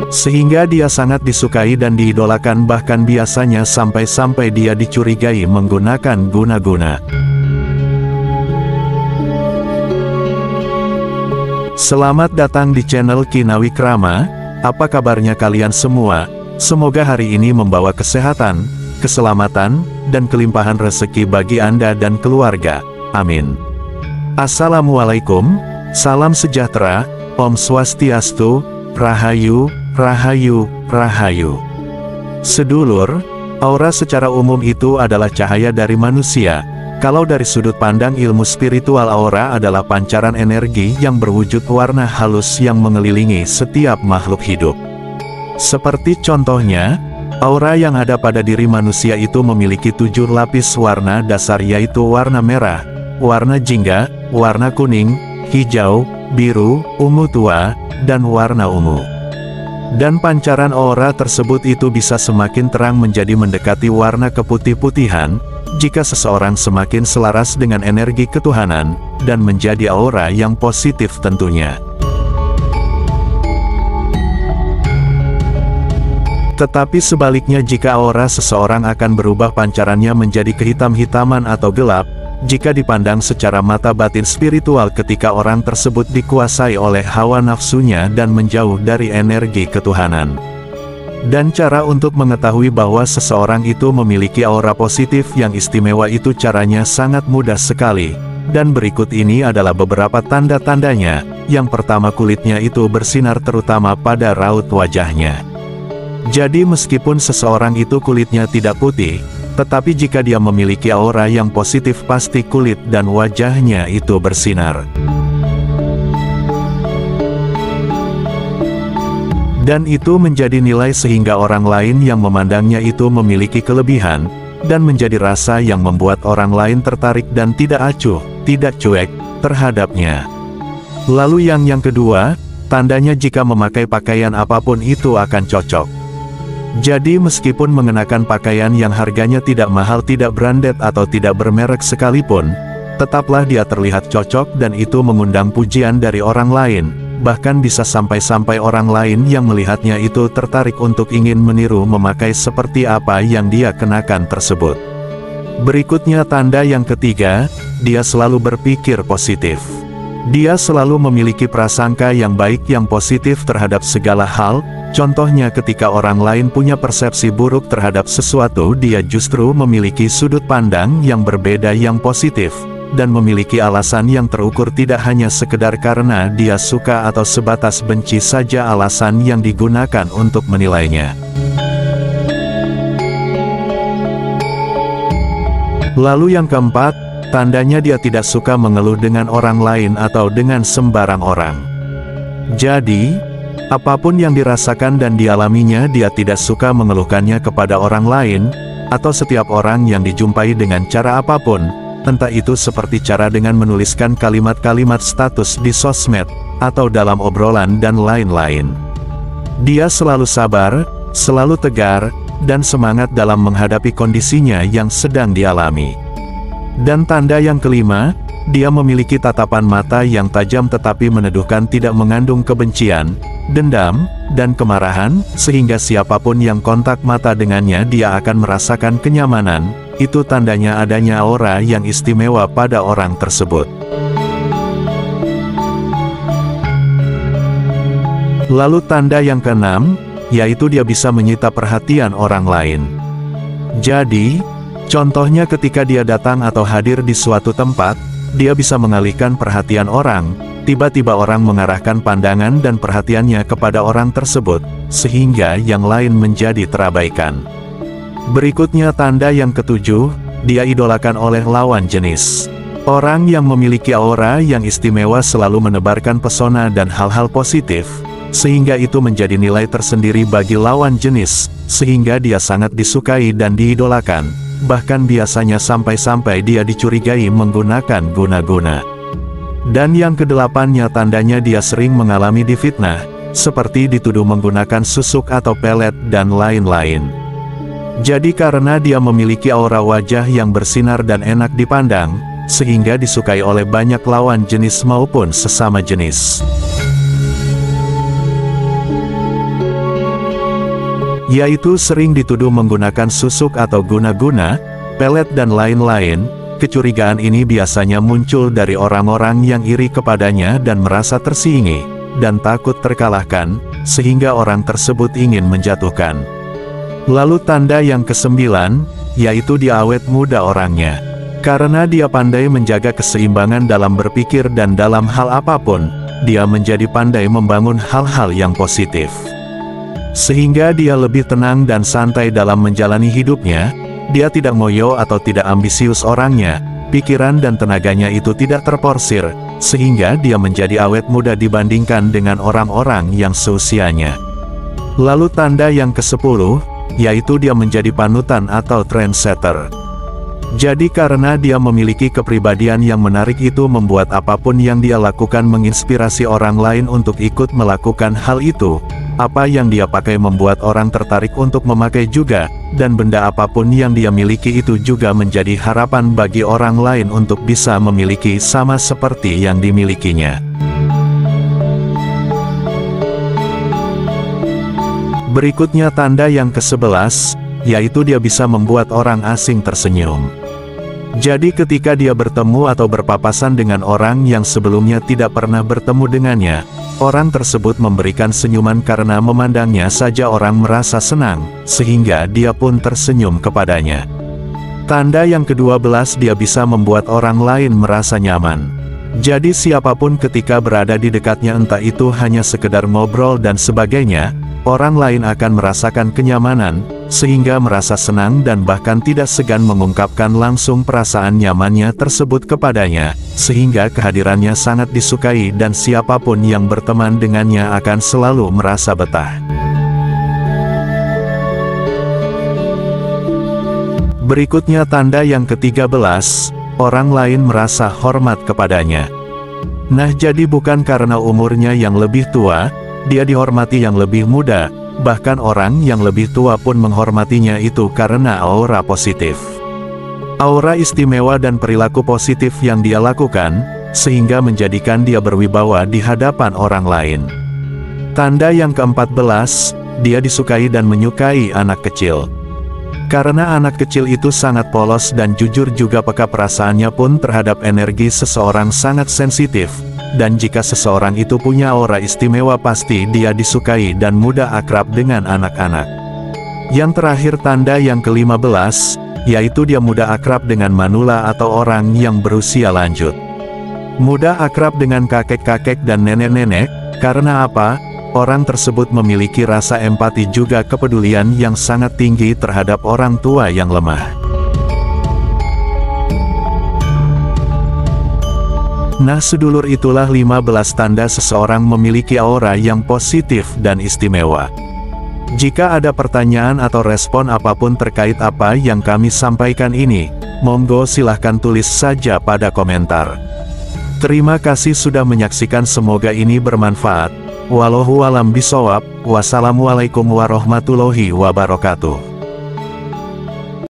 Sehingga dia sangat disukai dan diidolakan, bahkan biasanya sampai-sampai dia dicurigai menggunakan guna-guna. Selamat datang di channel Kinawikrama. Apa kabarnya kalian semua? Semoga hari ini membawa kesehatan, keselamatan, dan kelimpahan rezeki bagi Anda dan keluarga. Amin. Assalamualaikum, salam sejahtera, Om Swastiastu, Rahayu, Rahayu, Rahayu. Sedulur, aura secara umum itu adalah cahaya dari manusia. Kalau dari sudut pandang ilmu spiritual, aura adalah pancaran energi yang berwujud warna halus yang mengelilingi setiap makhluk hidup. Seperti contohnya, aura yang ada pada diri manusia itu memiliki 7 lapis warna dasar, yaitu warna merah, warna jingga, warna kuning, hijau, biru, ungu tua, dan warna ungu. Dan pancaran aura tersebut itu bisa semakin terang menjadi mendekati warna keputih-putihan, jika seseorang semakin selaras dengan energi ketuhanan, dan menjadi aura yang positif tentunya. Tetapi sebaliknya, jika aura seseorang akan berubah pancarannya menjadi kehitam-hitaman atau gelap, jika dipandang secara mata batin spiritual, ketika orang tersebut dikuasai oleh hawa nafsunya dan menjauh dari energi ketuhanan. Dan cara untuk mengetahui bahwa seseorang itu memiliki aura positif yang istimewa itu caranya sangat mudah sekali. Dan berikut ini adalah beberapa tanda-tandanya. Yang pertama, kulitnya itu bersinar terutama pada raut wajahnya. Jadi meskipun seseorang itu kulitnya tidak putih, tetapi jika dia memiliki aura yang positif, pasti kulit dan wajahnya itu bersinar. Dan itu menjadi nilai sehingga orang lain yang memandangnya itu memiliki kelebihan, dan menjadi rasa yang membuat orang lain tertarik dan tidak acuh, tidak cuek, terhadapnya. Lalu yang kedua, tandanya jika memakai pakaian apapun itu akan cocok. Jadi meskipun mengenakan pakaian yang harganya tidak mahal, tidak branded atau tidak bermerek sekalipun, tetaplah dia terlihat cocok dan itu mengundang pujian dari orang lain. Bahkan bisa sampai-sampai orang lain yang melihatnya itu tertarik untuk ingin meniru memakai seperti apa yang dia kenakan tersebut. Berikutnya tanda yang ketiga, dia selalu berpikir positif. Dia selalu memiliki prasangka yang baik yang positif terhadap segala hal. Contohnya ketika orang lain punya persepsi buruk terhadap sesuatu, dia justru memiliki sudut pandang yang berbeda yang positif. Dan memiliki alasan yang terukur, tidak hanya sekedar karena dia suka atau sebatas benci saja alasan yang digunakan untuk menilainya. Lalu yang keempat, tandanya dia tidak suka mengeluh dengan orang lain atau dengan sembarang orang. Jadi, apapun yang dirasakan dan dialaminya, dia tidak suka mengeluhkannya kepada orang lain, atau setiap orang yang dijumpai dengan cara apapun. Entah itu seperti cara dengan menuliskan kalimat-kalimat status di sosmed, atau dalam obrolan dan lain-lain. Dia selalu sabar, selalu tegar, dan semangat dalam menghadapi kondisinya yang sedang dialami. Dan tanda yang kelima, dia memiliki tatapan mata yang tajam tetapi meneduhkan, tidak mengandung kebencian, dendam, dan kemarahan, sehingga siapapun yang kontak mata dengannya dia akan merasakan kenyamanan. Itu tandanya adanya aura yang istimewa pada orang tersebut. Lalu tanda yang keenam, yaitu dia bisa menyita perhatian orang lain. Jadi, contohnya ketika dia datang atau hadir di suatu tempat, dia bisa mengalihkan perhatian orang. Tiba-tiba orang mengarahkan pandangan dan perhatiannya kepada orang tersebut, sehingga yang lain menjadi terabaikan. Berikutnya tanda yang ketujuh, dia idolakan oleh lawan jenis. Orang yang memiliki aura yang istimewa selalu menebarkan pesona dan hal-hal positif, sehingga itu menjadi nilai tersendiri bagi lawan jenis, sehingga dia sangat disukai dan diidolakan. Bahkan biasanya sampai-sampai dia dicurigai menggunakan guna-guna. Dan yang kedelapannya, tandanya dia sering mengalami difitnah, seperti dituduh menggunakan susuk atau pelet dan lain-lain. Jadi karena dia memiliki aura wajah yang bersinar dan enak dipandang, sehingga disukai oleh banyak lawan jenis maupun sesama jenis. Yaitu sering dituduh menggunakan susuk atau guna-guna, pelet dan lain-lain. Kecurigaan ini biasanya muncul dari orang-orang yang iri kepadanya dan merasa tersingi, dan takut terkalahkan, sehingga orang tersebut ingin menjatuhkan. Lalu tanda yang ke-9, yaitu dia awet muda orangnya. Karena dia pandai menjaga keseimbangan dalam berpikir dan dalam hal apapun, dia menjadi pandai membangun hal-hal yang positif. Sehingga dia lebih tenang dan santai dalam menjalani hidupnya. Dia tidak ngoyo atau tidak ambisius orangnya, pikiran dan tenaganya itu tidak terporsir, sehingga dia menjadi awet muda dibandingkan dengan orang-orang yang seusianya. Lalu tanda yang ke-10, yaitu dia menjadi panutan atau trendsetter. Jadi karena dia memiliki kepribadian yang menarik itu membuat apapun yang dia lakukan menginspirasi orang lain untuk ikut melakukan hal itu. Apa yang dia pakai membuat orang tertarik untuk memakai juga, dan benda apapun yang dia miliki itu juga menjadi harapan bagi orang lain untuk bisa memiliki sama seperti yang dimilikinya. Berikutnya tanda yang ke-11, yaitu dia bisa membuat orang asing tersenyum. Jadi ketika dia bertemu atau berpapasan dengan orang yang sebelumnya tidak pernah bertemu dengannya, orang tersebut memberikan senyuman karena memandangnya saja orang merasa senang, sehingga dia pun tersenyum kepadanya. Tanda yang ke-12 dia bisa membuat orang lain merasa nyaman. Jadi siapapun ketika berada di dekatnya entah itu hanya sekedar ngobrol dan sebagainya, orang lain akan merasakan kenyamanan, sehingga merasa senang dan bahkan tidak segan mengungkapkan langsung perasaan nyamannya tersebut kepadanya, sehingga kehadirannya sangat disukai dan siapapun yang berteman dengannya akan selalu merasa betah. Berikutnya tanda yang ke-13, orang lain merasa hormat kepadanya. Nah jadi bukan karena umurnya yang lebih tua, dia dihormati yang lebih muda, bahkan orang yang lebih tua pun menghormatinya itu karena aura positif. Aura istimewa dan perilaku positif yang dia lakukan, sehingga menjadikan dia berwibawa di hadapan orang lain. Tanda yang ke-14, dia disukai dan menyukai anak kecil. Karena anak kecil itu sangat polos dan jujur juga peka perasaannya pun terhadap energi seseorang sangat sensitif. Dan jika seseorang itu punya aura istimewa pasti dia disukai dan mudah akrab dengan anak-anak. Yang terakhir tanda yang ke-15, yaitu dia mudah akrab dengan manula atau orang yang berusia lanjut. Mudah akrab dengan kakek-kakek dan nenek-nenek, karena apa? Orang tersebut memiliki rasa empati juga kepedulian yang sangat tinggi terhadap orang tua yang lemah. Nah sedulur itulah 15 tanda seseorang memiliki aura yang positif dan istimewa. Jika ada pertanyaan atau respon apapun terkait apa yang kami sampaikan ini, monggo silahkan tulis saja pada komentar. Terima kasih sudah menyaksikan, semoga ini bermanfaat. Wallahu a'lam bishawab. Wassalamualaikum warahmatullahi wabarakatuh.